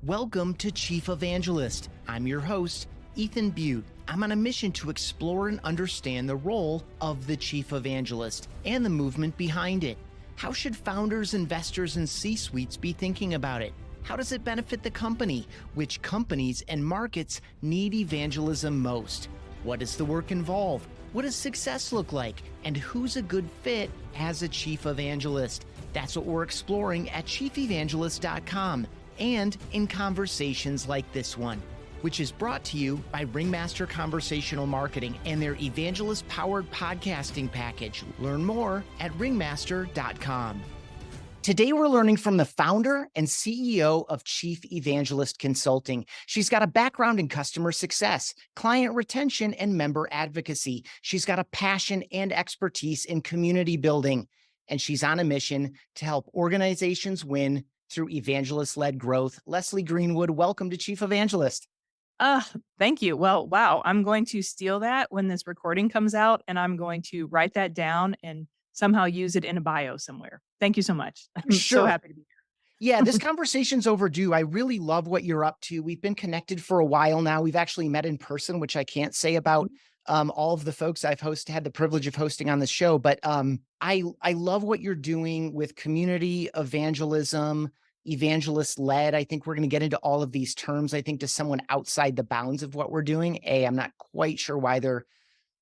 Welcome to Chief Evangelist. I'm your host, Ethan Beute. I'm on a mission to explore and understand the role of the Chief Evangelist and the movement behind it. How should founders, investors, and C-suites be thinking about it? How does it benefit the company? Which companies and markets need evangelism most? What does the work involve? What does success look like? And who's a good fit as a Chief Evangelist? That's what we're exploring at chiefevangelist.com. and in conversations like this one, which is brought to you by Ringmaster Conversational Marketing and their evangelist-powered podcasting package. Learn more at ringmaster.com. Today, we're learning from the founder and CEO of Chief Evangelist Consulting. She's got a background in customer success, client retention, and member advocacy. She's got a passion and expertise in community building, and she's on a mission to help organizations win through evangelist-led growth. Leslie Greenwood, welcome to Chief Evangelist. Thank you. Well, wow. I'm going to steal that when this recording comes out, and I'm going to write that down and somehow use it in a bio somewhere. Thank you so much. I'm so happy to be Yeah, this conversation's overdue. I really love what you're up to. We've been connected for a while now. We've actually met in person, which I can't say about all of the folks I've had the privilege of hosting on this show. But I love what you're doing with community evangelism, evangelist-led. I think we're going to get into all of these terms, I think, to someone outside the bounds of what we're doing. I'm not quite sure why they're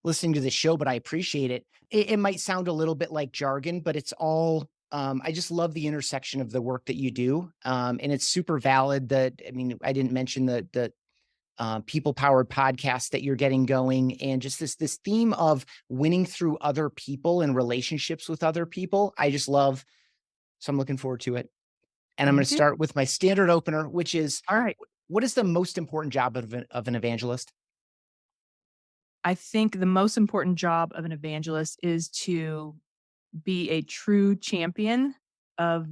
listening to the show, but I appreciate it. It might sound a little bit like jargon, but it's all, I just love the intersection of the work that you do. And it's super valid I didn't mention the people-powered podcast that you're getting going, and just this theme of winning through other people and relationships with other people. I just love, so I'm looking forward to it. And I'm going to start with my standard opener, which is, all right. What is the most important job of an evangelist? I think the most important job of an evangelist is to be a true champion of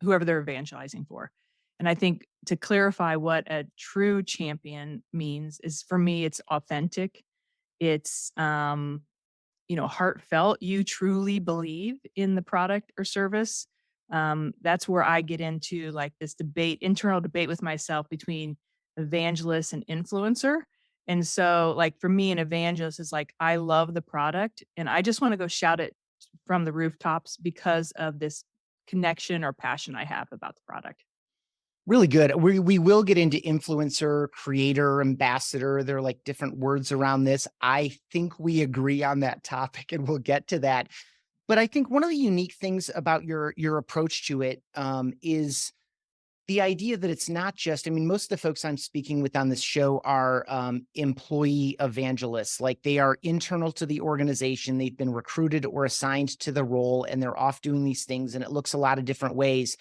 whoever they're evangelizing for. And I think to clarify what a true champion means is, for me, it's authentic. It's heartfelt. You truly believe in the product or service. That's where I get into like this internal debate with myself between evangelist and influencer. And so, like, for me, an evangelist is like, I love the product and I just want to go shout it from the rooftops because of this connection or passion I have about the product. Really good. We will get into influencer, creator, ambassador. There are like different words around this. I think we agree on that topic, and we'll get to that. But I think one of the unique things about your approach to it is the idea that it's not just, most of the folks I'm speaking with on this show are employee evangelists. Like, they are internal to the organization. They've been recruited or assigned to the role, and they're off doing these things, and it looks a lot of different ways.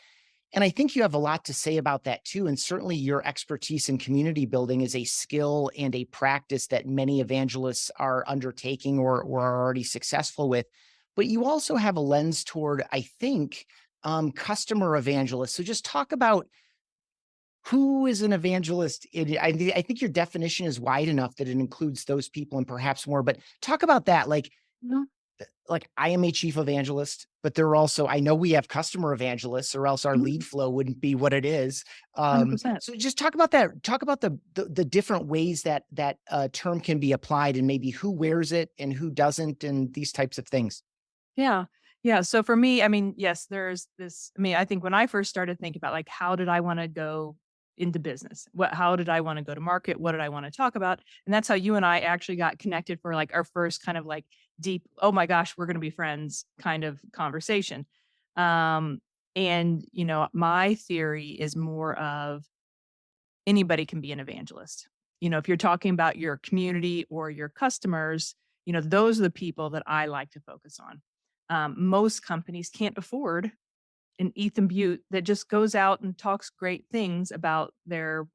And I think you have a lot to say about that too. And certainly your expertise in community building is a skill and a practice that many evangelists are undertaking or are already successful with. But you also have a lens toward, I think, customer evangelists. So just talk about who is an evangelist. I think your definition is wide enough that it includes those people and perhaps more. But talk about that. Like I am a chief evangelist, but there are also, I know we have customer evangelists, or else our lead flow wouldn't be what it is. 100%. So just talk about that. Talk about the different ways that term can be applied, and maybe who wears it and who doesn't, and these types of things. Yeah. Yeah. So for me, yes, there's this. I think when I first started thinking about, like, how did I want to go into business? How did I want to go to market? What did I want to talk about? And that's how you and I actually got connected for like our first kind of like deep, oh my gosh, we're going to be friends kind of conversation. My theory is more of anybody can be an evangelist. If you're talking about your community or your customers, those are the people that I like to focus on. Most companies can't afford an Ethan Beute that just goes out and talks great things about their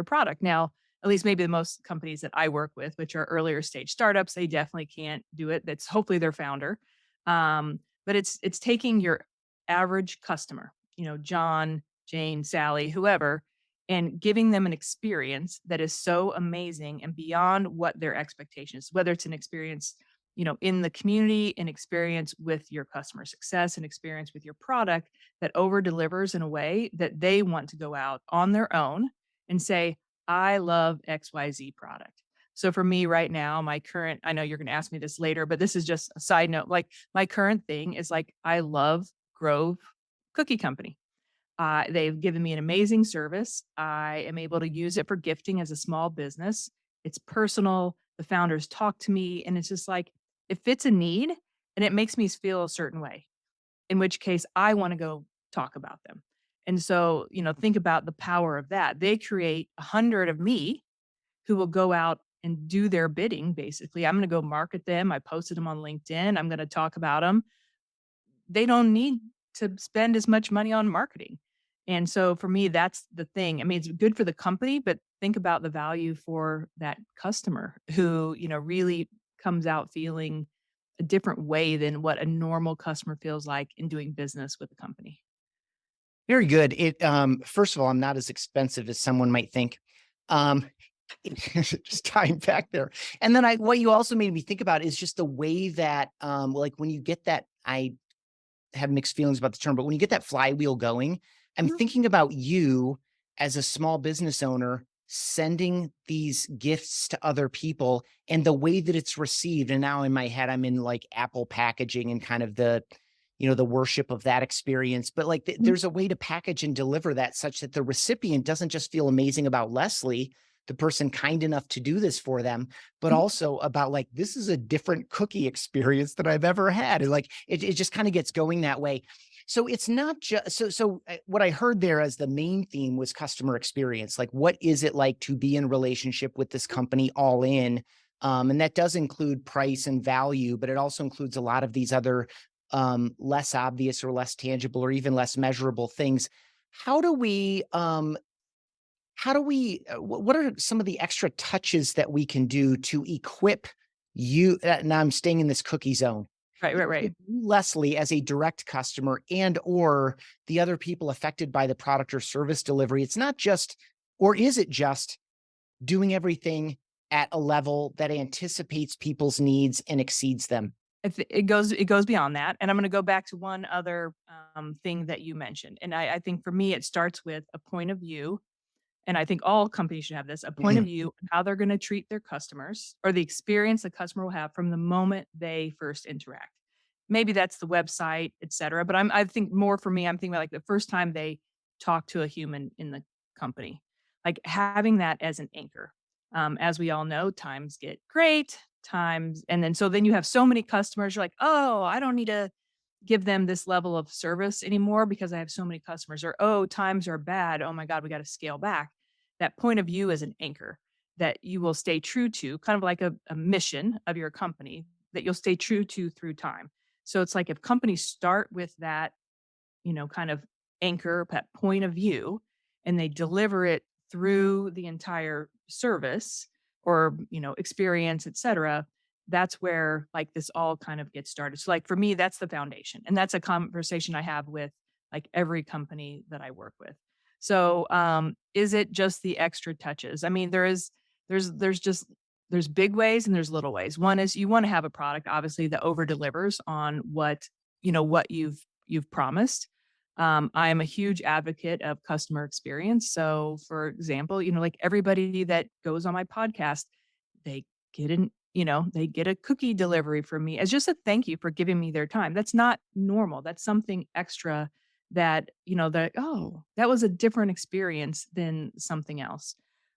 product. Now, at least maybe the most companies that I work with, which are earlier stage startups, they definitely can't do it. That's hopefully their founder. But it's taking your average customer, John, Jane, Sally, whoever, and giving them an experience that is so amazing and beyond what their expectations, whether it's an experience in the community and experience with your customer success and experience with your product that over delivers in a way that they want to go out on their own and say, I love XYZ product. So for me right now, my current, I know you're going to ask me this later, but this is just a side note. Like my current thing is like, I love Grove Cookie Company. They've given me an amazing service. I am able to use it for gifting as a small business. It's personal. The founders talk to me, and it's just like it fits a need and it makes me feel a certain way, in which case I want to go talk about them. And so, think about the power of that. They create 100 of me who will go out and do their bidding, basically. I'm going to go market them. I posted them on LinkedIn. I'm going to talk about them. They don't need to spend as much money on marketing. And so for me, that's the thing. I mean, it's good for the company, but think about the value for that customer who, really comes out feeling a different way than what a normal customer feels like in doing business with a company. Very good. First of all, I'm not as expensive as someone might think. Um, just tying back there. And then what you also made me think about is just the way that, like when you get that, I have mixed feelings about the term, but when you get that flywheel going, I'm Mhm. thinking about you as a small business owner sending these gifts to other people and the way that it's received. And now in my head, I'm in like Apple packaging and kind of the worship of that experience. But like Mhm. there's a way to package and deliver that such that the recipient doesn't just feel amazing about Leslie, the person kind enough to do this for them, but Mhm. also about like, this is a different cookie experience than I've ever had. And like, it just kind of gets going that way. So it's not just, what I heard there as the main theme was customer experience. Like, what is it like to be in relationship with this company all in? And that does include price and value, but it also includes a lot of these other less obvious or less tangible or even less measurable things. How do we what are some of the extra touches that we can do to equip you? Now I'm staying in this cookie zone. Right, right, right. Equip you, Leslie, as a direct customer and or the other people affected by the product or service delivery. It's not just, or is it just doing everything at a level that anticipates people's needs and exceeds them? It goes beyond that, and I'm gonna go back to one other, thing that you mentioned, and I think for me, it starts with a point of view, and I think all companies should have this, a point of view on how they're gonna treat their customers or the experience the customer will have from the moment they first interact. Maybe that's the website, etcetera, but I think more for me, I'm thinking about, like, the first time they talk to a human in the company, like, having that as an anchor. As we all know, times get great, times and then you have so many customers, you're like, "Oh, I don't need to give them this level of service anymore because I have so many customers," or, "Oh, times are bad. Oh my god, we gotta scale back." That point of view is an anchor that you will stay true to, kind of like a mission of your company that you'll stay true to through time. So it's like if companies start with that, kind of anchor, that point of view, and they deliver it through the entire service or, experience, etcetera, that's where like this all kind of gets started. So like for me, that's the foundation. And that's a conversation I have with like every company that I work with. So is it just the extra touches? I mean, there's big ways and there's little ways. One is you want to have a product obviously that over delivers on what you've promised. I am a huge advocate of customer experience. So, for example, like everybody that goes on my podcast, they they get a cookie delivery from me as just a thank you for giving me their time. That's not normal. That's something extra that, oh, that was a different experience than something else.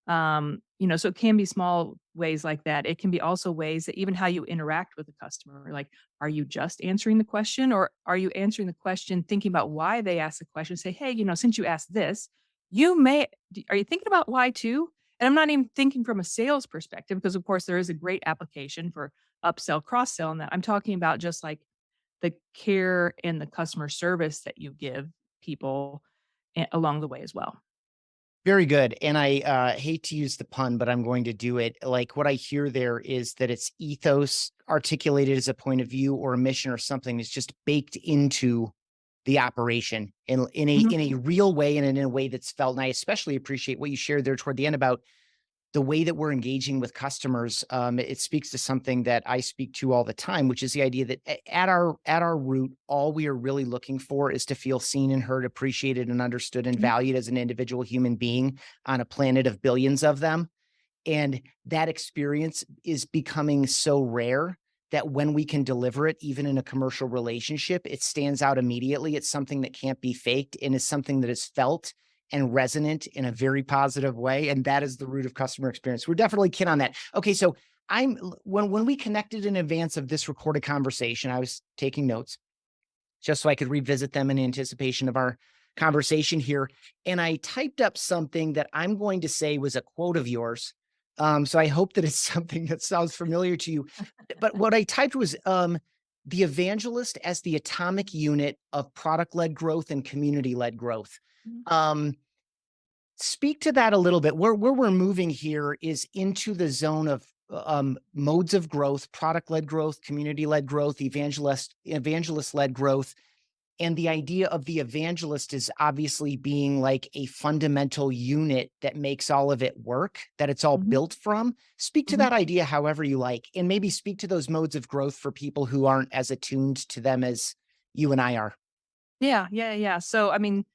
So it can be small ways like that. It can be also ways that even how you interact with the customer, like, are you just answering the question or are you answering the question thinking about why they asked the question? Say, hey, since you asked this, are you thinking about why too? And I'm not even thinking from a sales perspective because, of course, there is a great application for upsell, cross sell, and that I'm talking about just like the care and the customer service that you give people along the way as well. Very good. And I hate to use the pun, but I'm going to do it. Like what I hear there is that it's ethos articulated as a point of view or a mission or something that's just baked into the operation in a Mhm. in a real way and in a way that's felt. And I especially appreciate what you shared there toward the end about the way that we're engaging with customers, it speaks to something that I speak to all the time, which is the idea that at our root, all we are really looking for is to feel seen and heard, appreciated and understood and Mhm. valued as an individual human being on a planet of billions of them. And that experience is becoming so rare that when we can deliver it, even in a commercial relationship, it stands out immediately. It's something that can't be faked and is something that is felt and resonant in a very positive way. And that is the root of customer experience. We're definitely keen on that. Okay, so when we connected in advance of this recorded conversation, I was taking notes just so I could revisit them in anticipation of our conversation here. And I typed up something that I'm going to say was a quote of yours. So I hope that it's something that sounds familiar to you. But what I typed was the evangelist as the atomic unit of product led growth and community led growth. Mhm. Um, Speak to that a little bit. Where we're moving here is into the zone of modes of growth, product led growth, community led growth, evangelist led growth, and the idea of the evangelist is obviously being like a fundamental unit that makes all of it work, that it's all Mhm. built from. Speak to Mhm. that idea however you like, and maybe speak to those modes of growth for people who aren't as attuned to them as you and I are. Yeah, yeah, yeah. So, I mean,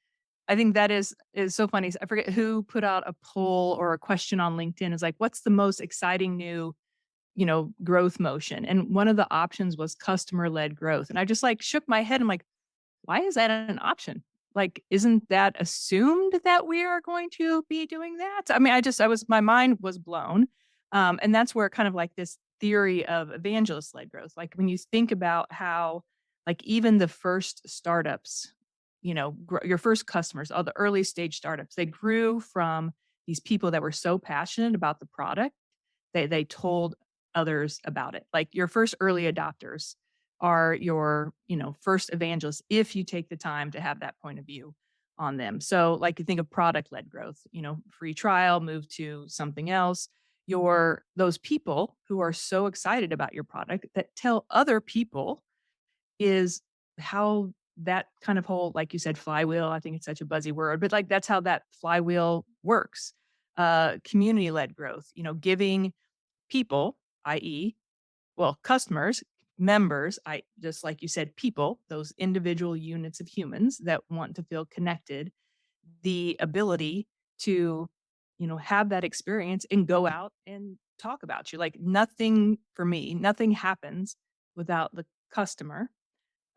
I think that is so funny. I forget who put out a poll or a question on LinkedIn. Is like, what's the most exciting new, growth motion? And one of the options was customer led growth. And I just like shook my head. I'm like, why is that an option? Like, isn't that assumed that we are going to be doing that? I mean, my mind was blown. And that's where kind of like this theory of evangelist led growth, like when you think about how, like, even the first startups, your first customers, all the early stage startups, they grew from these people that were so passionate about the product, they told others about it. Like your first early adopters are your, first evangelists if you take the time to have that point of view on them. So like you think of product led growth, free trial, move to something else. Your those people who are so excited about your product that tell other people is how that kind of whole, like you said, flywheel, I think it's such a buzzy word, but like that's how that flywheel works. Community led growth, giving people, i.e., well, customers, members, I just like you said, people, those individual units of humans that want to feel connected, the ability to, have that experience and go out and talk about you. Like nothing for me, nothing happens without the customer.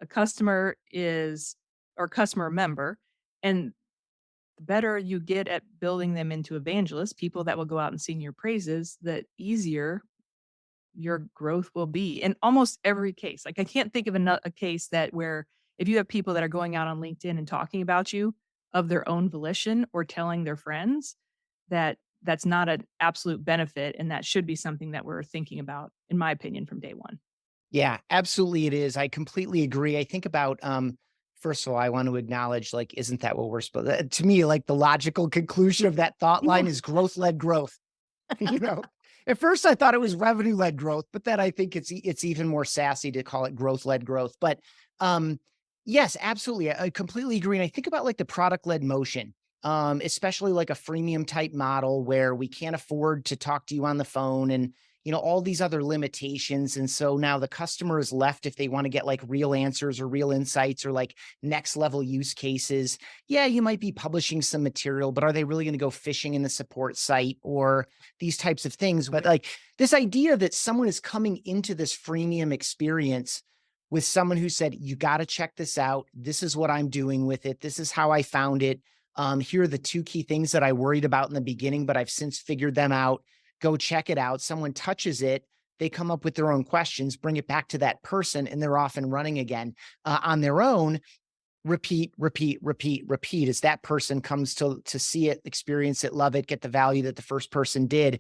A customer is or customer member, and the better you get at building them into evangelists, people that will go out and sing your praises, the easier your growth will be in almost every case. Like I can't think of a case that where if you have people that are going out on LinkedIn and talking about you of their own volition or telling their friends that that's not an absolute benefit and that should be something that we're thinking about in my opinion from day one. Yeah, absolutely it is. I completely agree. I think about first of all, I want to acknowledge like isn't that what we're supposed to me like the logical conclusion of that thought line Yeah. is growth-led growth. You know, at first I thought it was revenue-led growth, but then I think it's even more sassy to call it growth-led growth. But um, yes, absolutely, I completely agree. And I think about like the product-led motion, especially like a freemium type model where we can't afford to talk to you on the phone and all these other limitations. And so now the customer is left if they want to get like real answers or real insights or like next level use cases. Yeah, you might be publishing some material, but are they really going to go fishing in the support site or these types of things? But like this idea that someone is coming into this freemium experience with someone who said, you got to check this out. This is what I'm doing with it. This is how I found it. Here are the two key things that I worried about in the beginning, but I've since figured them out. Go check it out. Someone touches it. They come up with their own questions, bring it back to that person, and they're off and running again on their own. Repeat, repeat, repeat, repeat as that person comes to see it, experience it, love it, get the value that the first person did.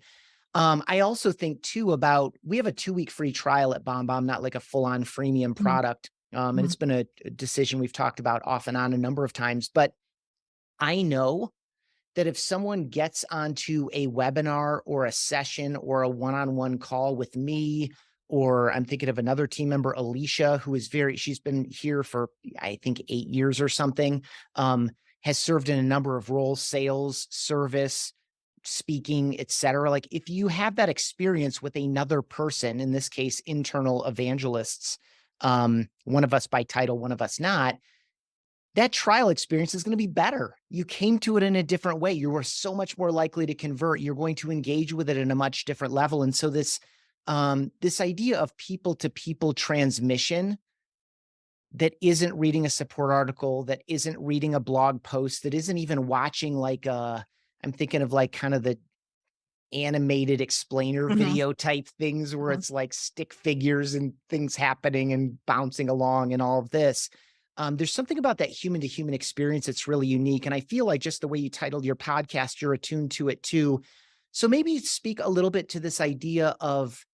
I also think too about we have a 2-week free trial at BombBomb, not like a full-on freemium Mhm, product. And mhm, it's been a decision we've talked about off and on a number of times. But I know that if someone gets onto a webinar or a session or a one-on-one call with me, or I'm thinking of another team member, Alicia, who is she's been here for, I think, 8 years or something, has served in a number of roles, sales, service, speaking, etc. Like if you have that experience with another person, in this case, internal evangelists, one of us by title, one of us not, that trial experience is going to be better. You came to it in a different way. You were so much more likely to convert. You're going to engage with it in a much different level. And so this idea of people to people transmission that isn't reading a support article, that isn't reading a blog post, that isn't even watching I'm thinking of like kind of the animated explainer Mhm, video type things where mhm, it's like stick figures and things happening and bouncing along and all of this. There's something about that human to human experience that's really unique. And I feel like just the way you titled your podcast, you're attuned to it too. So maybe speak a little bit to this idea of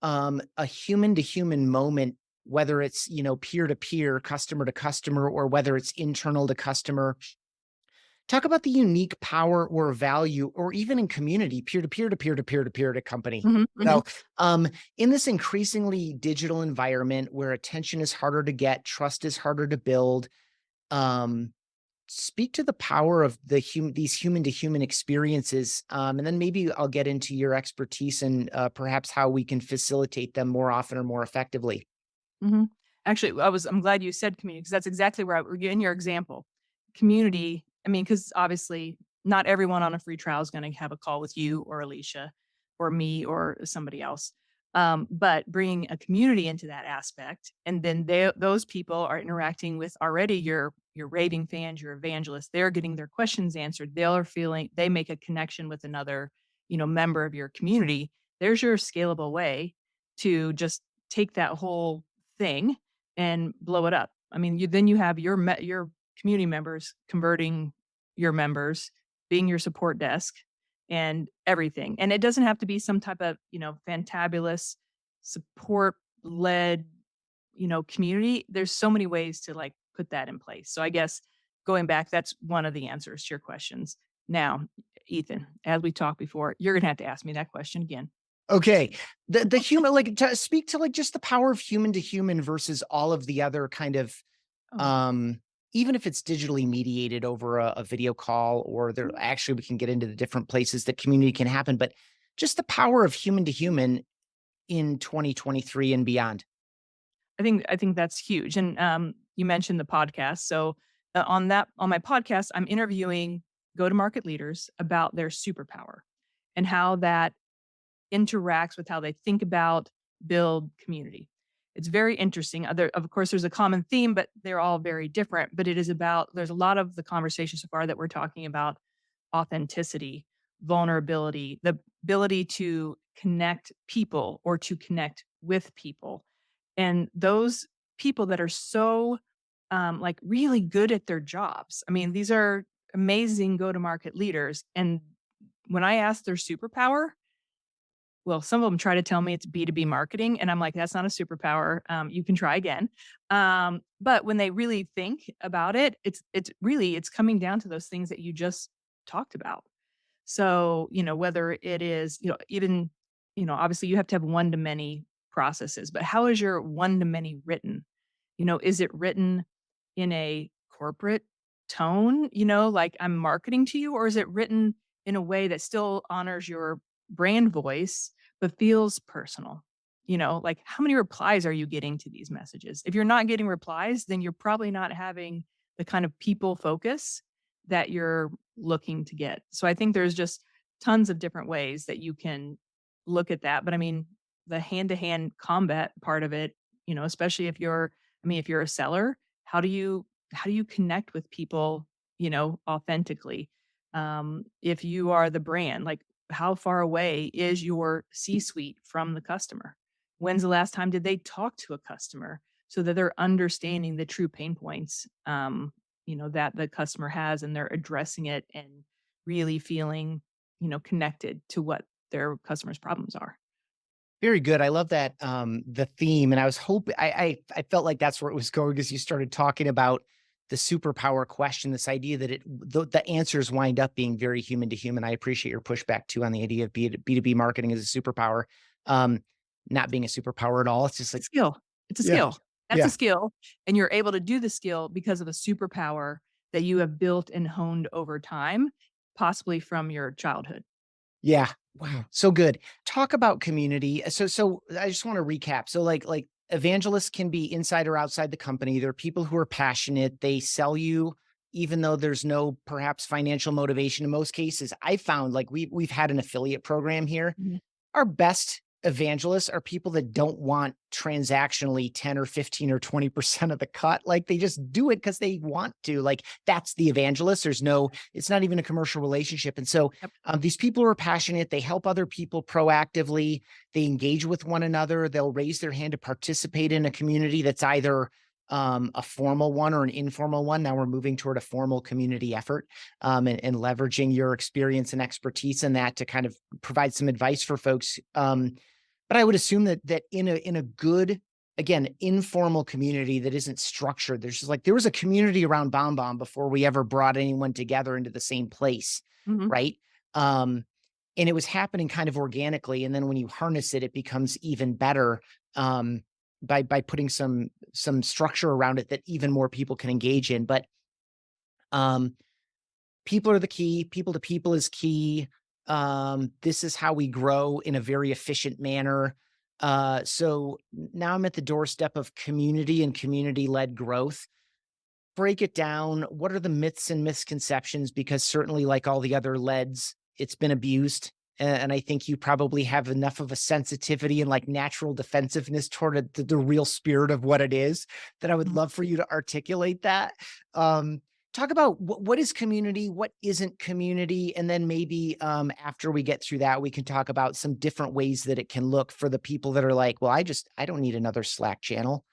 a human to human moment, whether it's, peer to peer, customer to customer, or whether it's internal to customer. Talk about the unique power or value, or even in community, peer to peer to peer to peer to peer to company. mhm, You know, mhm. um, in this increasingly digital environment where attention is harder to get, trust is harder to build, um, speak to the power of these human to human experiences, and then maybe I'll get into your expertise and perhaps how we can facilitate them more often or more effectively. Mhm. Actually, I'm glad you said community because that's exactly where in your example, community, I mean, because obviously not everyone on a free trial is gonna have a call with you or Alicia or me or somebody else. But bringing a community into that aspect, and then those people are interacting with already your raving fans, your evangelists. They're getting their questions answered. They make a connection with another, member of your community. There's your scalable way to just take that whole thing and blow it up. I mean, you have your community members converting your members, being your support desk and everything. And it doesn't have to be some type of, fantabulous support led, community. There's so many ways to like put that in place. So I guess going back, that's one of the answers to your questions. Now, Ethan, as we talked before, you're going to have to ask me that question again. Okay. The human, like, to speak to, like, just the power of human to human versus all of the other kind of, Oh. um, even if it's digitally mediated over a video call, or there actually we can get into the different places that community can happen, but just the power of human to human in 2023 and beyond. I think that's huge, and, you mentioned the podcast, so, on my podcast, I'm interviewing go-to-market leaders about their superpower and how that interacts with how they think about, build community. It's very interesting. Of course, there's a common theme, but they're all very different, but it is about there's a lot of the conversation so far that we're talking about authenticity, vulnerability, the ability to connect people or to connect with people. And those people that are so, like, really good at their jobs. I mean, these are amazing go-to-market leaders, and when I ask their superpower, well, some of them try to tell me it's B2B marketing, and I'm like, "That's not a superpower, you can try again." But when they really think about it, it's coming down to those things that you just talked about. So, whether it is, even, obviously you have to have one to many processes, but how is your one to many written? Is it written in a corporate tone, like I'm marketing to you, or is it written in a way that still honors your brand voice, but feels personal? Like how many replies are you getting to these messages? If you're not getting replies, then you're probably not having the kind of people focus that you're looking to get. So I think there's just tons of different ways that you can look at that. But I mean, the hand-to-hand combat part of it, especially if you're a seller, how do you connect with people, authentically? If you are the brand, like how far away is your C-suite from the customer? When's the last time did they talk to a customer so that they're understanding the true pain points? That the customer has and they're addressing it and really feeling, connected to what their customers' problems are. Very good. I love that, the theme, and I was hoping I felt like that's where it was going as you started talking about the superpower question, this idea that the answers wind up being very human to human. I appreciate your pushback too on the idea of B2B marketing as a superpower, um, not being a superpower at all. It's just It's a like, skill. It's a yeah, skill. That's a yeah. skill, and you're able to do the skill because of a superpower that you have built and honed over time, possibly from your childhood. Yeah. Wow. So good. Talk about community. So I just want to recap. So like evangelists can be inside or outside the company. They're people who are passionate. They sell you even though there's no perhaps financial motivation in most cases. I found like we've had an affiliate program here. Mhm. Our best evangelists are people that don't want transactionally 10 or 15 or 20% of the cut. Like they just do it because they want to. Like that's the evangelist. It's not even a commercial relationship. And so Yep. these people are passionate. They help other people proactively. They engage with one another. They'll raise their hand to participate in a community that's either a formal one or an informal one. Now we're moving toward a formal community effort and leveraging your experience and expertise in that to kind of provide some advice for folks. But I would assume that in a good, again, informal community that isn't structured, there's just like there was a community around Bomb Bomb before we ever brought anyone together into the same place, Mhm. right? Um, and it was happening kind of organically, and then when you harness it, it becomes even better um, by putting some structure around it that even more people can engage in. But um, people are the key. People to people is key. This is how we grow in a very efficient manner. So now I'm at the doorstep of community and community led growth. Break it down. What are the myths and misconceptions? Because certainly, like all the other leads, it's been abused. And I think you probably have enough of a sensitivity and like natural defensiveness toward the real spirit of what it is that I would Mhm. love for you to articulate that. Um, Talk about what is community, what isn't community, and then maybe after we get through that, we can talk about some different ways that it can look for the people that are like, well, I don't need another Slack channel.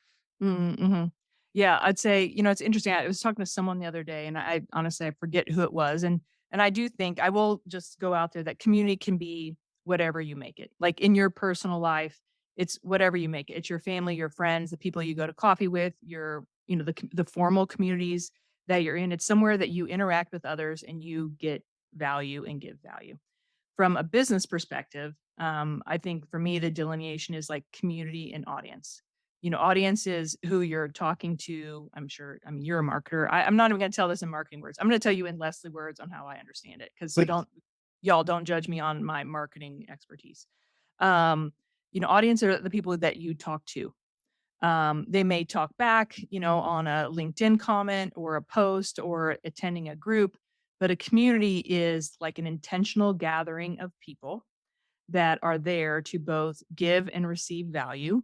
Mm, mhm. Yeah, I'd say, it's interesting. I was talking to someone the other day, and I honestly I forget who it was, and I do think I will just go out there that community can be whatever you make it. Like in your personal life, it's whatever you make it. It's your family, your friends, the people you go to coffee with, the formal communities that you're in. It's somewhere that you interact with others and you get value and give value. From a business perspective, I think for me, the delineation is like community and audience. Audience is who you're talking to. I'm sure, I mean, you're a marketer. I'm not even going to tell this in marketing words. I'm going to tell you in Leslie words on how I understand it. Cause so Please. y'all don't judge me on my marketing expertise. Um, audience are the people that you talk to. They may talk back, on a LinkedIn comment or a post or attending a group, but a community is like an intentional gathering of people that are there to both give and receive value,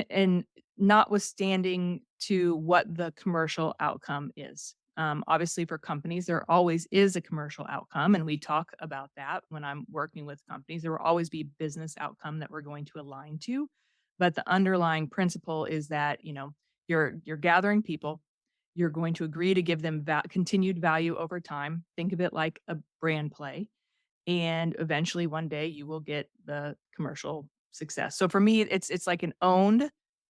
and notwithstanding to what the commercial outcome is. Obviously, for companies, there always is a commercial outcome, and we talk about that when I'm working with companies. There will always be business outcome that we're going to align to, but the underlying principle is that you're gathering people. You're going to agree to give them continued value over time. Think of it like a brand play, and eventually one day you will get the commercial success. So for me, it's like an owned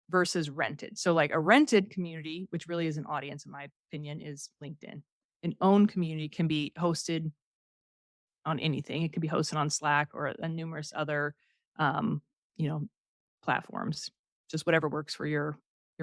versus rented. So like a rented community, which really is an audience in my opinion, is LinkedIn. An owned community can be hosted on anything. It could be hosted on Slack or numerous other um, you know, platforms. Just whatever works for your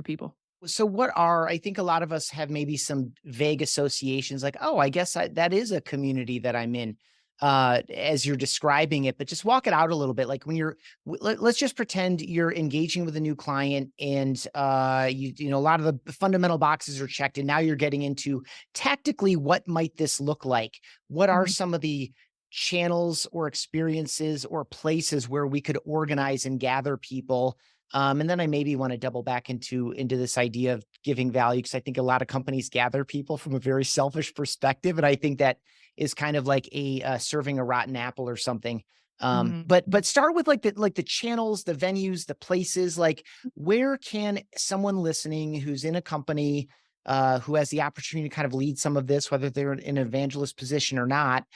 people. So what are I think a lot of us have maybe some vague associations like, "Oh, I guess that is a community that I'm in," as you're describing it, but just walk it out a little bit. Like when let's just pretend you're engaging with a new client and, a lot of the fundamental boxes are checked, and now you're getting into tactically, what might this look like? What are Mhm. some of the channels or experiences or places where we could organize and gather people and then I maybe want to double back into this idea of giving value because I think a lot of companies gather people from a very selfish perspective, and I think that is kind of like a serving a rotten apple or something. Mhm. But start with like the channels, the venues, the places. Like where can someone listening who's in a company who has the opportunity to kind of lead some of this, whether they're in an evangelist position or not?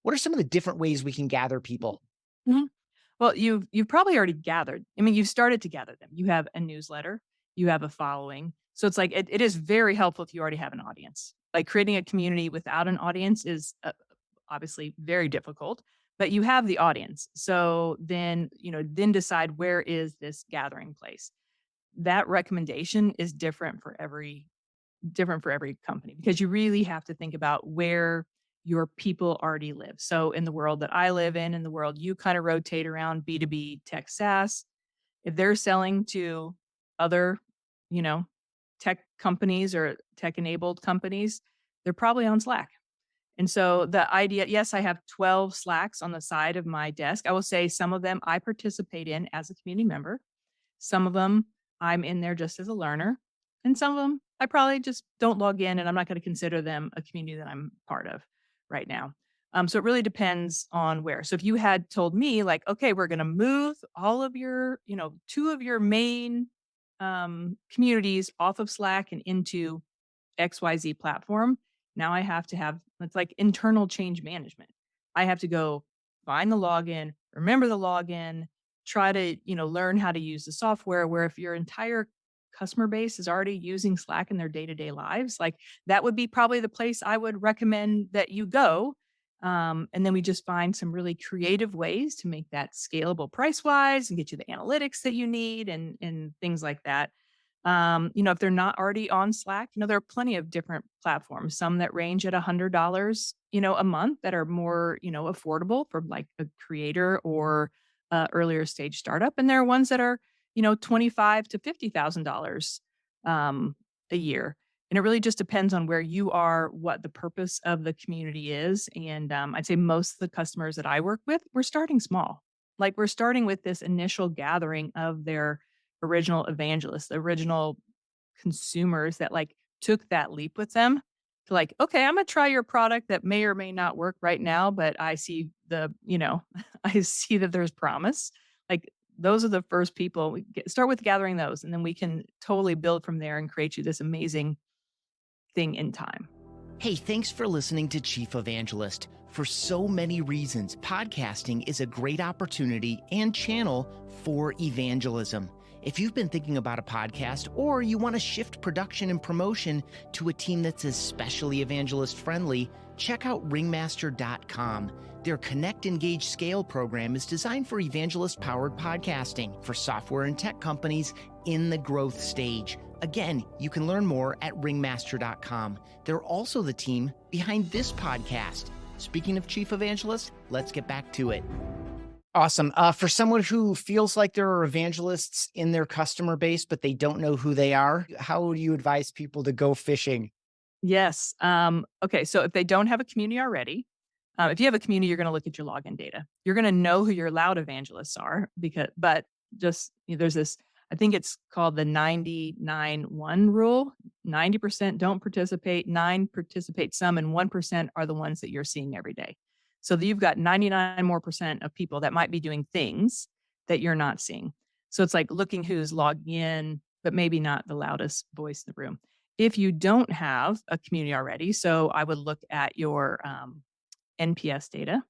What are some of the different ways we can gather people? Mhm. Well, you've probably already gathered. I mean, you've started to gather them. You have a newsletter, you have a following. So it's like it is very helpful if you already have an audience. Like creating a community without an audience is obviously very difficult, but you have the audience. So then decide where is this gathering place. That recommendation is different for every company because you really have to think about where your people already live. So in the world that I live in the world you kind of rotate around, B2B tech SaaS, if they're selling to other, you know, tech companies or tech-enabled companies, they're probably on Slack. And so the idea, yes, I have 12 Slacks on the side of my desk. I will say some of them I participate in as a community member. Some of them I'm in there just as a learner. And some of them I probably just don't log in and I'm not going to consider them a community that I'm part of right now. So it really depends on where. So if you had told me like, okay, we're going to move all of your, two of your main communities off of Slack and into XYZ platform. Now I have to have it's like internal change management. I have to go find the login, remember the login, try to, learn how to use the software where if your entire customer base is already using Slack in their day-to-day lives, like that would be probably the place I would recommend that you go. And then we just find some really creative ways to make that scalable price wise and get you the analytics that you need and things like that. If they're not already on Slack, there are plenty of different platforms, some that range at $100, a month that are more, affordable for like a creator or earlier stage startup. And there are ones that are, 25 to $50,000 a year. And it really just depends on where you are, what the purpose of the community is. And I'd say most of the customers that I work with, we're starting small. Like we're starting with this initial gathering of their original evangelists, the original consumers that like took that leap with them to like, okay, I'm gonna try your product that may or may not work right now, but I see I see that there's promise. Like those are the first people start with gathering those, and then we can totally build from there and create you this amazing thing in time. Hey, thanks for listening to Chief Evangelist. For so many reasons, podcasting is a great opportunity and channel for evangelism. If you've been thinking about a podcast or you want to shift production and promotion to a team that's especially evangelist friendly, check out ringmaster.com. Their Connect, Engage, Scale program is designed for evangelist-powered podcasting for software and tech companies in the growth stage. Again, you can learn more at ringmaster.com. They're also the team behind this podcast. Speaking of Chief Evangelist, let's get back to it. Awesome. For someone who feels like there are evangelists in their customer base, but they don't know who they are, how would you advise people to go fishing? Yes. Okay. So if they don't have a community already, if you have a community, you're going to look at your login data. You're going to know who your loud evangelists are but just there's this. I think it's called the 99-1 rule. 90% don't participate, 9 participate some, and 1% are the ones that you're seeing every day. So you've got 99 more percent of people that might be doing things that you're not seeing. So it's like looking who's logging in, but maybe not the loudest voice in the room. If you don't have a community already, so I would look at your NPS data,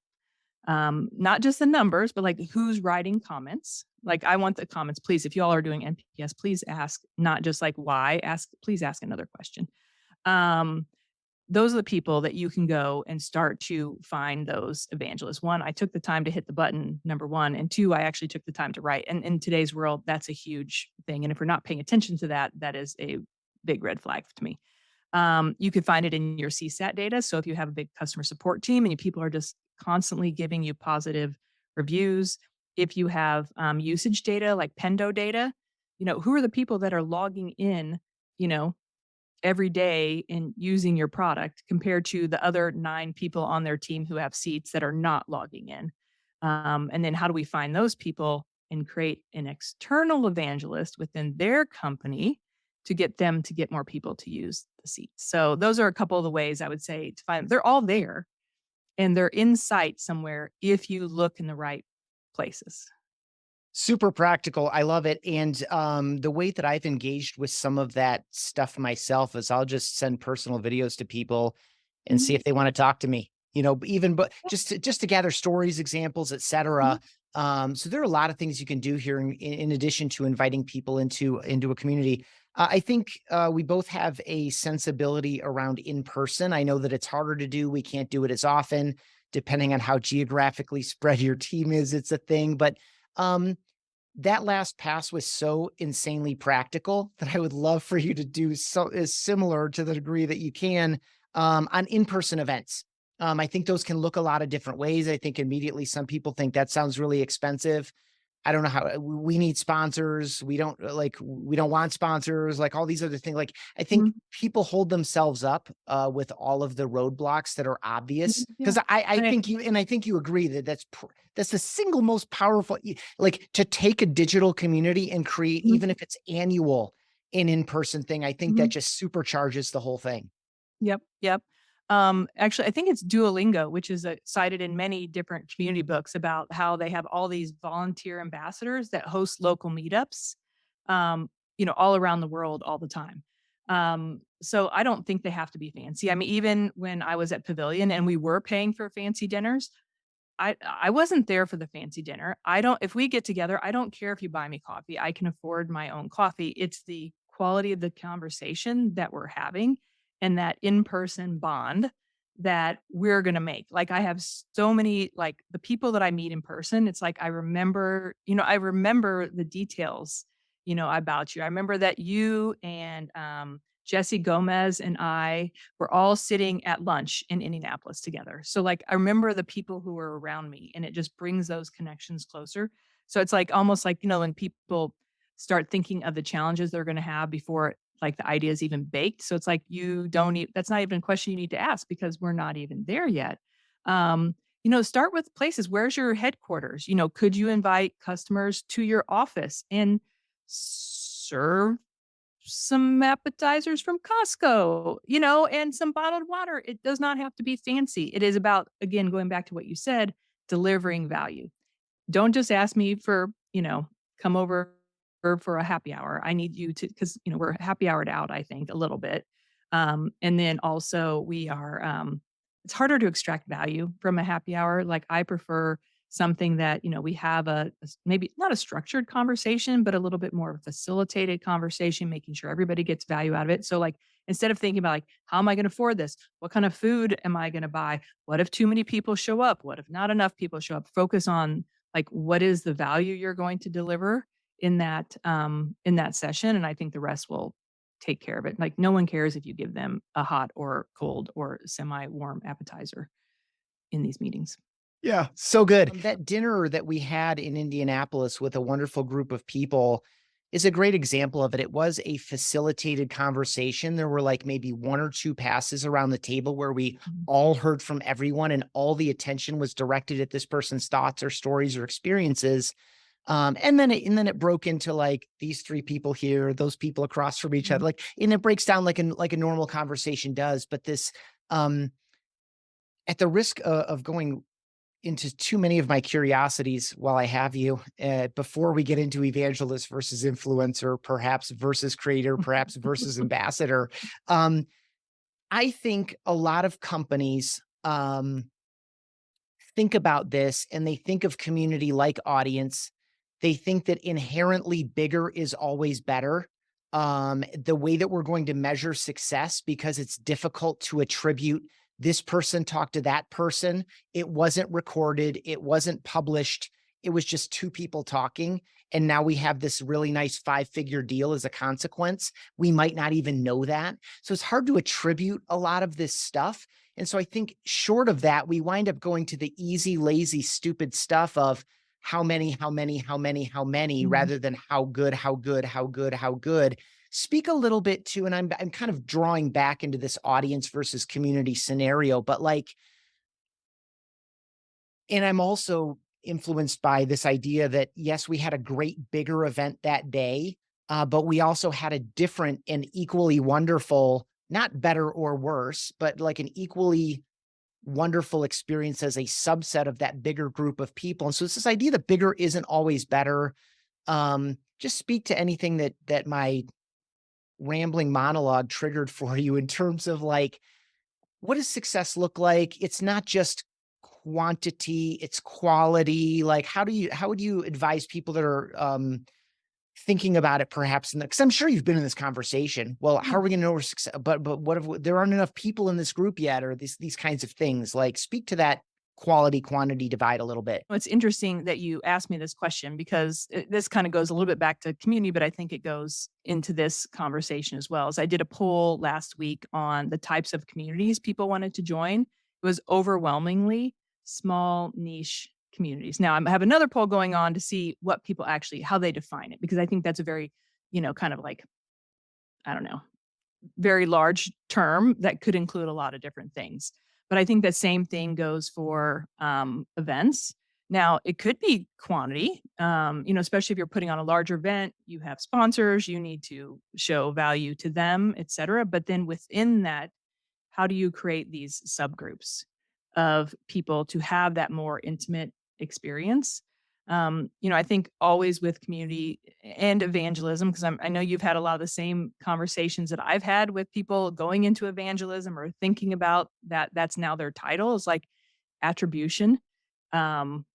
not just the numbers, but like who's writing comments. Like I want the comments, please. If y'all are doing NPS, please ask not just like why, please ask another question. Those are the people that you can go and start to find those evangelists. One, I took the time to hit the button, number one. And two, I actually took the time to write. And in today's world, that's a huge thing. And if we're not paying attention to that, that is a big red flag to me. You could find it in your CSAT data. So if you have a big customer support team and people are just constantly giving you positive reviews, if you have usage data like Pendo data, who are the people that are logging in, every day and using your product compared to the other 9 people on their team who have seats that are not logging in. And then how do we find those people and create an external evangelist within their company to get them to get more people to use the seats? So those are a couple of the ways I would say to find. They're all there and they're in sight somewhere if you look in the right places. Super practical. I love it. And the way that I've engaged with some of that stuff myself is I'll just send personal videos to people and see if they want to talk to me, but just to gather stories, examples, etc. So there are a lot of things you can do here in addition to inviting people into a community. I think we both have a sensibility around in person. I know that it's harder to do. We can't do it as often, depending on how geographically spread your team is. It's a thing, but that last pass was so insanely practical that I would love for you to do so is similar to the degree that you can on in-person events. I think those can look a lot of different ways. I think immediately some people think that sounds really expensive. I don't know how we need sponsors. We don't we don't want sponsors, like all these other things. Like I think Mhm. people hold themselves up with all of the roadblocks that are obvious. Yeah. Because I I think you and I think you agree that that's the single most powerful, like to take a digital community and create, Mhm. even if it's annual, an in-person thing. I think that Mhm. just supercharges the whole thing. Yep, yep. Actually, I think it's Duolingo, which is, cited in many different community books about how they have all these volunteer ambassadors that host local meetups, um, all around the world all the time. So I don't think they have to be fancy. I mean, even when I was at Pavilion and we were paying for fancy dinners, I wasn't there for the fancy dinner. I don't if we get together, I don't care if you buy me coffee. I can afford my own coffee. It's the quality of the conversation that we're having and that in-person bond that we're gonna make. Like, I have so many like, the people that I meet in person, it's like I remember the details, about you. I remember that you and, Jesse Gomez and I we're all sitting at lunch in Indianapolis together. So, like, I remember the people who were around me, and it just brings those connections closer. So it's like almost like, when people start thinking of the challenges they're gonna have before, like, the idea is even baked. So it's like you don't that's not even a question you need to ask because we're not even there yet. Start with places. Where's your headquarters? Could you invite customers to your office and serve some appetizers from Costco, and some bottled water. It does not have to be fancy. It is about, again, going back to what you said, delivering value. Don't just ask me for, come over for a happy hour. I need you to, because, we're happy houred out, I think, a little bit. And then also we are, it's harder to extract value from a happy hour. Like I prefer something that, we have maybe not a structured conversation, but a little bit more of a facilitated conversation, making sure everybody gets value out of it. So like, instead of thinking about like, how am I going to afford this? What kind of food am I going to buy? What if too many people show up? What if not enough people show up? Focus on like what is the value you're going to deliver in that session, and I think the rest will take care of it. Like no one cares if you give them a hot or cold or semi-warm appetizer in these meetings. Yeah, so good. That dinner that we had in Indianapolis with a wonderful group of people is a great example of it. It was a facilitated conversation. There were like maybe one or two passes around the table where we Mhm. all heard from everyone and all the attention was directed at this person's thoughts or stories or experiences. And then it broke into like these three people here, those people across from each other. Mhm. Like, and it breaks down like a normal conversation does. But this, um, at the risk of going into too many of my curiosities while I have you, before we get into evangelist versus influencer, perhaps versus creator, perhaps versus ambassador. Um, I think a lot of companies think about this and they think of community like audience. They think that inherently bigger is always better. The way that we're going to measure success, because it's difficult to attribute this person talked to that person. It wasn't recorded, it wasn't published. It was just two people talking. And now we have this really nice 5-figure deal as a consequence. We might not even know that. So it's hard to attribute a lot of this stuff. And so I think short of that, we wind up going to the easy, lazy, stupid stuff of how many, how many, how many, how many, Mhm. rather than how good, how good, how good, how good. Speak a little bit to, and I'm kind of drawing back into this audience versus community scenario, but like, and I'm also influenced by this idea that yes, we had a great bigger event that day, but we also had a different and equally wonderful, not better or worse, but like an equally wonderful experience as a subset of that bigger group of people. And so it's this idea that bigger isn't always better. Just speak to anything that my rambling monologue triggered for you in terms of like, what does success look like? It's not just quantity, it's quality. Like, how would you advise people that are thinking about it perhaps in the, because I'm sure you've been in this conversation. Well, how are we going to know we're success? But what if there aren't enough people in this group yet, or these kinds of things? Like, speak to that quality quantity divide a little bit. Well, it's interesting that you asked me this question because this kind of goes a little bit back to community, but I think it goes into this conversation as well. As I did a poll last week on the types of communities people wanted to join, was overwhelmingly small niche communities. Now I have another poll going on to see what people actually how they define it, because I think that's a very, kind of like, I don't know, very large term that could include a lot of different things. But I think the same thing goes for events. Now, it could be quantity, especially if you're putting on a larger event, you have sponsors, you need to show value to them, et cetera. But then within that, how do you create these subgroups of people to have that more intimate experience? I think always with community and evangelism, because I know you've had a lot of the same conversations that I've had with people going into evangelism or thinking about that. That's now their title is like attribution. Um,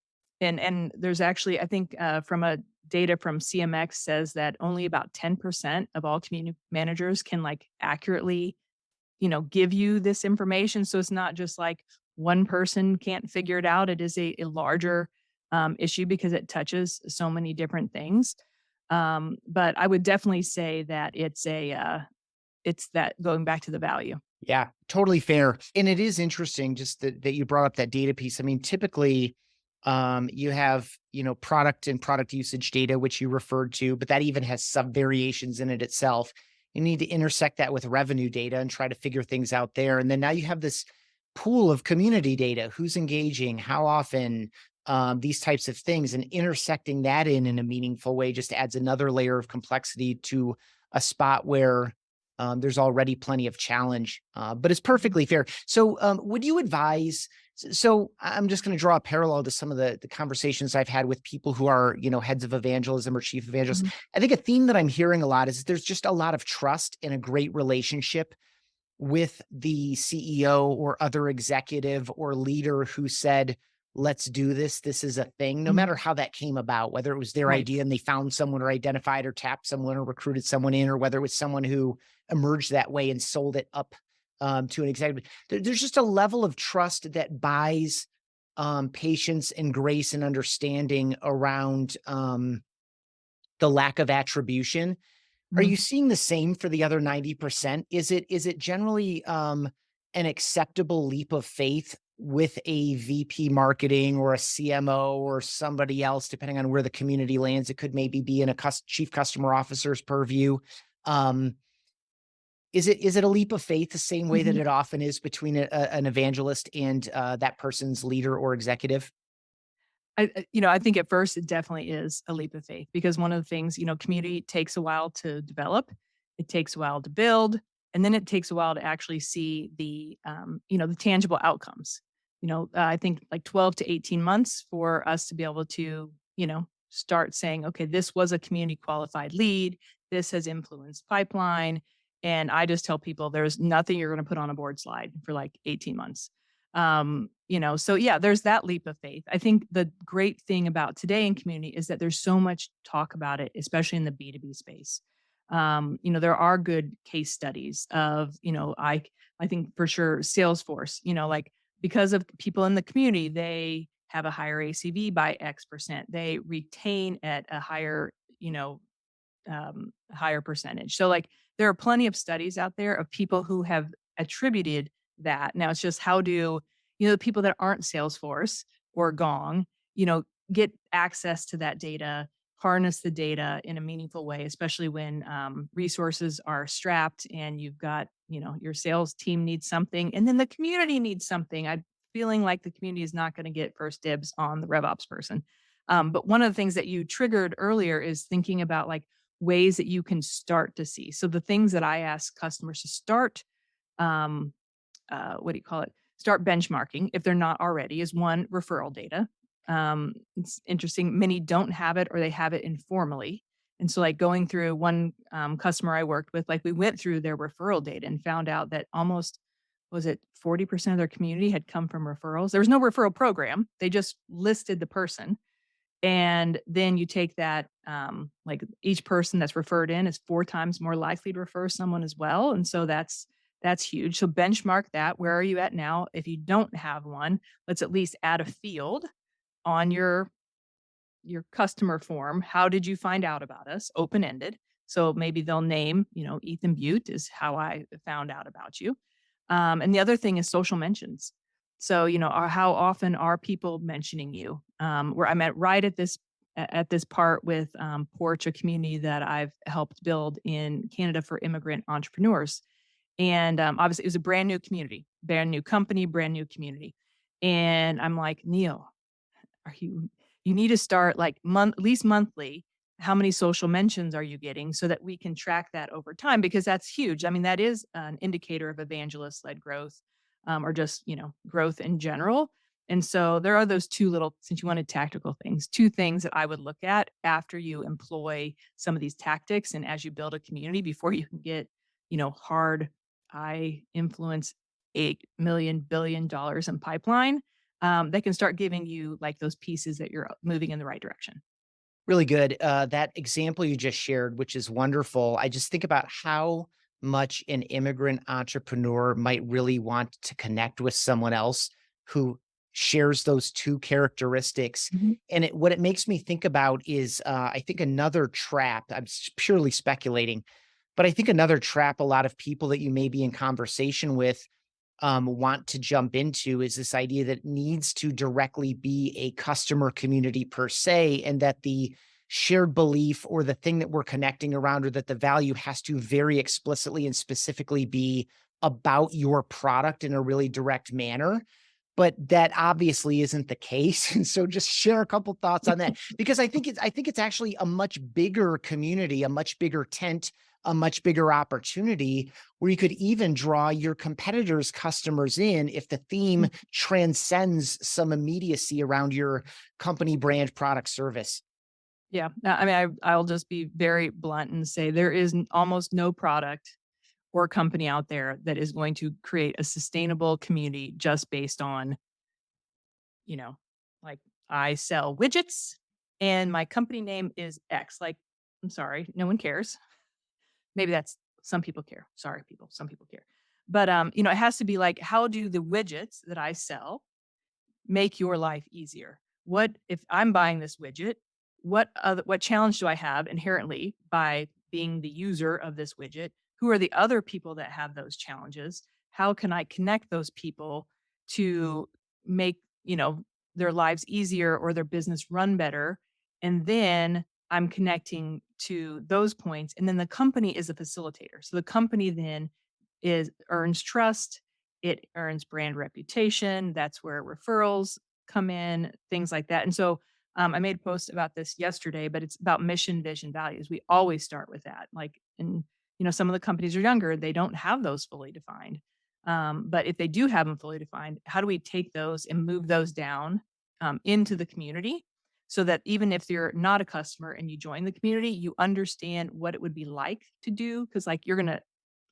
and there's actually, I think, from a data from CMX says that only about 10% of all community managers can like accurately give you this information. So it's not just like one person can't figure it out. It is a larger issue because it touches so many different things. But I would definitely say that it's that going back to the value. Yeah, totally fair. And it is interesting just that you brought up that data piece. I mean, typically, you have, product and product usage data, which you referred to, but that even has sub variations in it itself. You need to intersect that with revenue data and try to figure things out there. And then now you have this pool of community data, who's engaging, how often, these types of things, and intersecting that in a meaningful way just adds another layer of complexity to a spot where there's already plenty of challenge, but it's perfectly fair. So, would you advise? So, I'm just going to draw a parallel to some of the conversations I've had with people who are, heads of evangelism or chief evangelists. Mhm. I think a theme that I'm hearing a lot is there's just a lot of trust and a great relationship with the CEO or other executive or leader who said, let's do this. This is a thing, no Mhm. matter how that came about, whether it was their Right. idea and they found someone or identified or tapped someone or recruited someone in, or whether it was someone who emerged that way and sold it up to an executive. There's just a level of trust that buys patience and grace and understanding around the lack of attribution. Are Mhm. you seeing the same for the other 90%? Is it generally, an acceptable leap of faith with a VP marketing or a CMO or somebody else, depending on where the community lands? It could maybe be in a chief customer officer's purview. Um, is it a leap of faith the same way that Mhm. it often is between an evangelist and, that person's leader or executive? I think at first it definitely is a leap of faith because one of the things, community takes a while to develop, it takes a while to build, and then it takes a while to actually see the tangible outcomes. I think like 12 to 18 months for us to be able to, start saying, okay, this was a community qualified lead, this has influenced pipeline. And I just tell people there's nothing you're going to put on a board slide for like 18 months. So yeah, there's that leap of faith. I think the great thing about today in community is that there's so much talk about it, especially in the B2B space. There are good case studies of, I think for sure Salesforce, like because of people in the community, they have a higher ACV by X%. They retain at a higher percentage. So like there are plenty of studies out there of people who have attributed that. Now it's just how do, the people that aren't Salesforce or Gong, get access to that data, harness the data in a meaningful way, especially when resources are strapped and you've got, your sales team needs something and then the community needs something. I'm feeling like the community is not going to get first dibs on the RevOps person. But one of the things that you triggered earlier is thinking about like ways that you can start to see. So the things that I ask customers to start, um, what do you call it? Start benchmarking if they're not already is one referral data. It's interesting. Many don't have it or they have it informally. And so like going through one customer I worked with, like we went through their referral data and found out that almost was it 40% of their community had come from referrals. There was no referral program. They just listed the person and then you take that, like each person that's referred in is 4 times more likely to refer someone as well. And so that's huge. So benchmark that. Where are you at now? If you don't have one, let's at least add a field on your customer form. How did you find out about us? Open ended. So maybe they'll name, Ethan Beute is how I found out about you. And the other thing is social mentions. So, how often are people mentioning you? Where I'm at right at this part with Porch, a community that I've helped build in Canada for immigrant entrepreneurs. And obviously, it was a brand new community, brand new company, brand new community. And I'm like, Neil, are you need to start like at least monthly. How many social mentions are you getting so that we can track that over time? Because that's huge. I mean, that is an indicator of evangelist-led growth, or just, growth in general. And so there are those two little, since you wanted tactical things, two things that I would look at after you employ some of these tactics and as you build a community before you can get, hard I influence $8 million billion in pipeline, they can start giving you like those pieces that you're moving in the right direction. Really good. That example you just shared, which is wonderful. I just think about how much an immigrant entrepreneur might really want to connect with someone else who shares those two characteristics. Mhm. And what it makes me think about is, I think another trap. Purely speculating, but I think another trap a lot of people that you may be in conversation with want to jump into is this idea that it needs to directly be a customer community per se, and that the shared belief or the thing that we're connecting around or that the value has to very explicitly and specifically be about your product in a really direct manner. But that obviously isn't the case. And so just share a couple thoughts on that because I think it's actually a much bigger community, a much bigger tent, a much bigger opportunity where you could even draw your competitors' customers in if the theme transcends some immediacy around your company brand product service. Yeah. I mean, I'll just be very blunt and say there is almost no product or company out there that is going to create a sustainable community just based on, you know, like I sell widgets and my company name is X. Like, I'm sorry, no one cares. Maybe that's some people care. Sorry, people. Some people care. But it has to be like, how do the widgets that I sell make your life easier? What if I'm buying this widget? What challenge do I have inherently by being the user of this widget? Who are the other people that have those challenges? How can I connect those people to make, their lives easier or their business run better? And then I'm connecting to those points. And then the company is a facilitator. So the company then is earns trust, it earns brand reputation. That's where referrals come in, things like that. And so I made a post about this yesterday, but it's about mission, vision, values. We always start with that. Like, and some of the companies are younger; they don't have those fully defined. But if they do have them fully defined, how do we take those and move those down into the community, so that even if you're not a customer and you join the community, you understand what it would be like to do? Because like you're gonna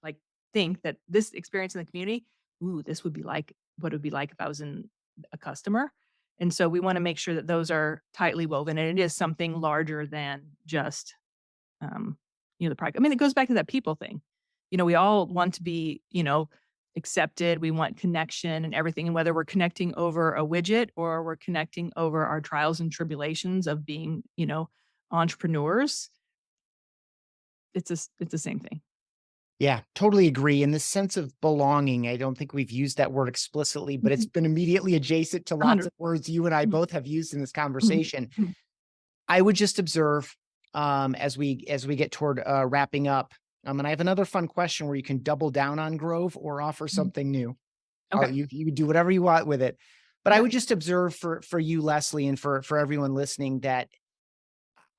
like think that this experience in the community, ooh, this would be like what it would be like if I was in a customer. And so we wanna make sure that those are tightly woven, and it is something larger than just, um, the product. I mean, it goes back to that people thing. We all want to be, accepted. We want connection and everything. And whether we're connecting over a widget or we're connecting over our trials and tribulations of being, entrepreneurs, it's the same thing. Yeah, totally agree. And the sense of belonging, I don't think we've used that word explicitly, but it's Mhm. been immediately adjacent to lots 100. of words you and I Mhm. both have used in this Mhm. conversation. Mhm. I would just observe as we get toward wrapping up. And I have another fun question where you can double down on Grove or offer Mhm. something new. Okay. You can do whatever you want with it. But I Okay. would just observe for you, Leslie, and for everyone listening that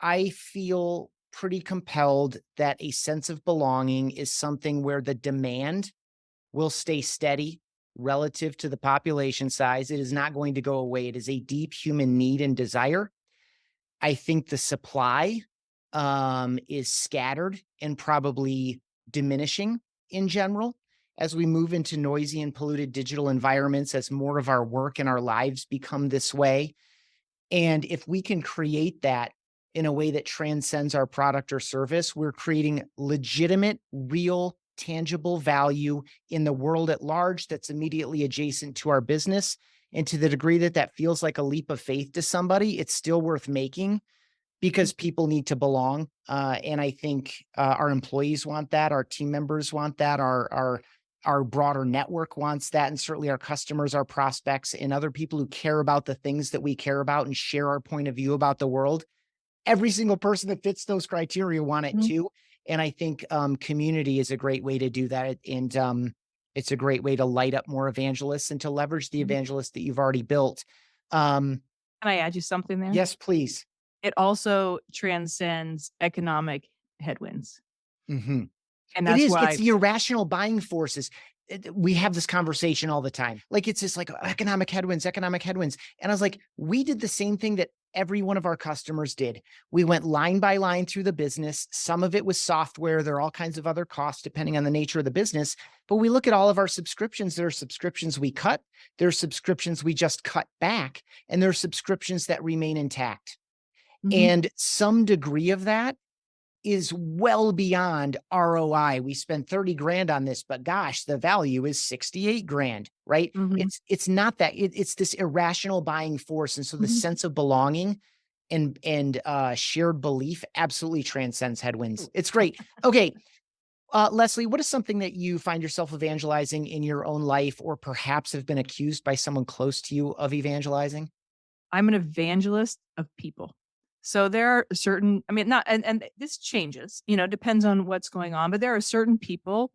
I feel pretty compelled that a sense of belonging is something where the demand will stay steady relative to the population size. It is not going to go away. It is a deep human need and desire. I think the supply is scattered and probably diminishing in general as we move into noisy and polluted digital environments, as more of our work and our lives become this way. And if we can create that in a way that transcends our product or service, we're creating legitimate, real, tangible value in the world at large that's immediately adjacent to our business. And to the degree that that feels like a leap of faith to somebody, it's still worth making because people need to belong. And I think our employees want that, our team members want that, our our broader network wants that, and certainly our customers, our prospects, and other people who care about the things that we care about and share our point of view about the world. Every single person that fits those criteria want it Mhm. too. And I think community is a great way to do that. And it's a great way to light up more evangelists and to leverage the Mhm. evangelists that you've already built. Um, Can I add you something there? yes, please. It also transcends economic headwinds, Mhm. and It that's is. It's why the irrational buying forces. We have this conversation all the time. Like, it's just like economic headwinds, economic headwinds. And I was like, we did the same thing that every one of our customers did. We went line by line through the business. Some of it was software. There are all kinds of other costs depending on the nature of the business. But we look at all of our subscriptions. There are subscriptions we cut. There are subscriptions we just cut back. And there are subscriptions that remain intact. Mhm, And some degree of that is well beyond ROI. We spent 30 grand on this, but gosh, the value is 68 grand, right? mhm, It's not that it's this irrational buying force. And so the mhm. sense of belonging and shared belief absolutely transcends headwinds. It's great. Okay. Leslie, what is something that you find yourself evangelizing in your own life, or perhaps have been accused by someone close to you of evangelizing? I'm an evangelist of people. So there are certain I mean, not and this changes, depends on what's going on, but there are certain people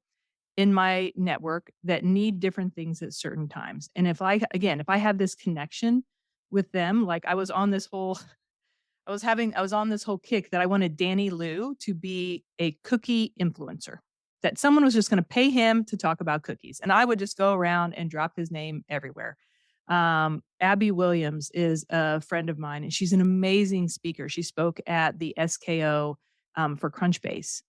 in my network that need different things at certain times. And if I have this connection with them, like I was on this whole kick that I wanted Danny Liu to be a cookie influencer. That someone was just going to pay him to talk about cookies, and I would just go around and drop his name everywhere. Abby Williams is a friend of mine, and she's an amazing speaker. She spoke at the SKO for Crunchbase,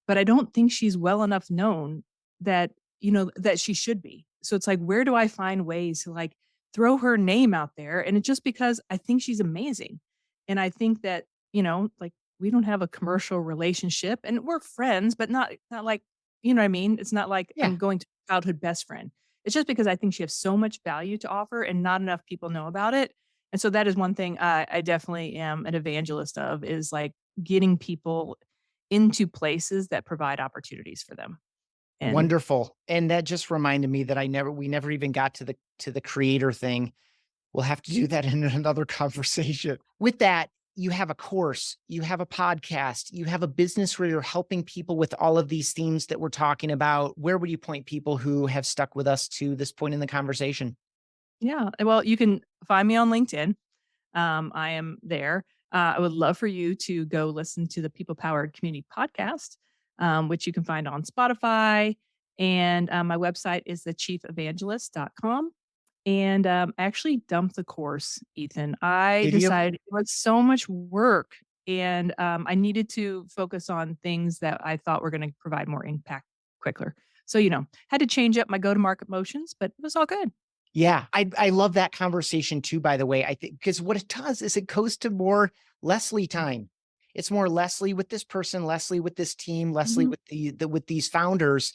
but I don't think she's well enough known that, that she should be. So it's like, where do I find ways to like throw her name out there? And it's just because I think she's amazing. And I think that, like we don't have a commercial relationship and we're friends, but not like, you know what I mean? It's not like Yeah. I'm going to childhood best friend. It's just because I think she has so much value to offer and not enough people know about it. And so that is one thing I definitely am an evangelist of is like getting people into places that provide opportunities for them. And Wonderful. And that just reminded me that we never even got to the creator thing. We'll have to do that in another conversation. With that, you have a course, you have a podcast, you have a business where you're helping people with all of these themes that we're talking about. Where would you point people who have stuck with us to this point in the conversation? yeah, well, you can find me on LinkedIn. I am there. I would love for you to go listen to the People Powered Community podcast, which you can find on Spotify. And my website is thechiefevangelist.com. And I actually dumped the course, Ethan. I Did you? decided it was so much work and I needed to focus on things that I thought were going to provide more impact quicker. So, had to change up my go to market motions, but it was all good. Yeah, I love that conversation too, by the way. I think because what it does is it goes to more Leslie time. It's more Leslie with this person, Leslie with this team, Leslie Mhm. with with these founders.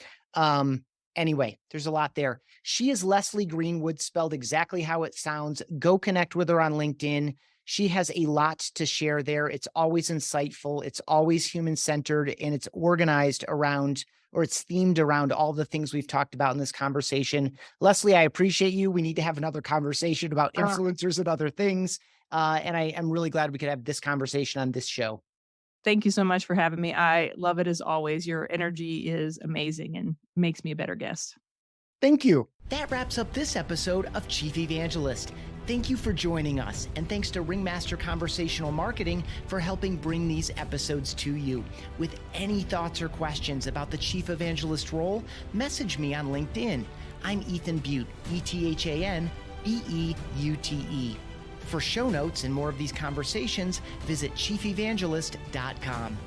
Anyway, there's a lot there. She is Leslie Greenwood, spelled exactly how it sounds. Go connect with her on LinkedIn. She has a lot to share there. It's always insightful, it's always human-centered, and it's organized around, or it's themed around all the things we've talked about in this conversation. Leslie, I appreciate you. We need to have another conversation about Uh, influencers and other things. And I am really glad we could have this conversation on this show. Thank you so much for having me. I love it as always. Your energy is amazing and makes me a better guest. Thank you. That wraps up this episode of Chief Evangelist. Thank you for joining us, and thanks to Ringmaster Conversational Marketing for helping bring these episodes to you. With any thoughts or questions about the Chief Evangelist role, message me on LinkedIn. I'm Ethan Beute, ETHAN BEUTE. For show notes and more of these conversations, visit chiefevangelist.com.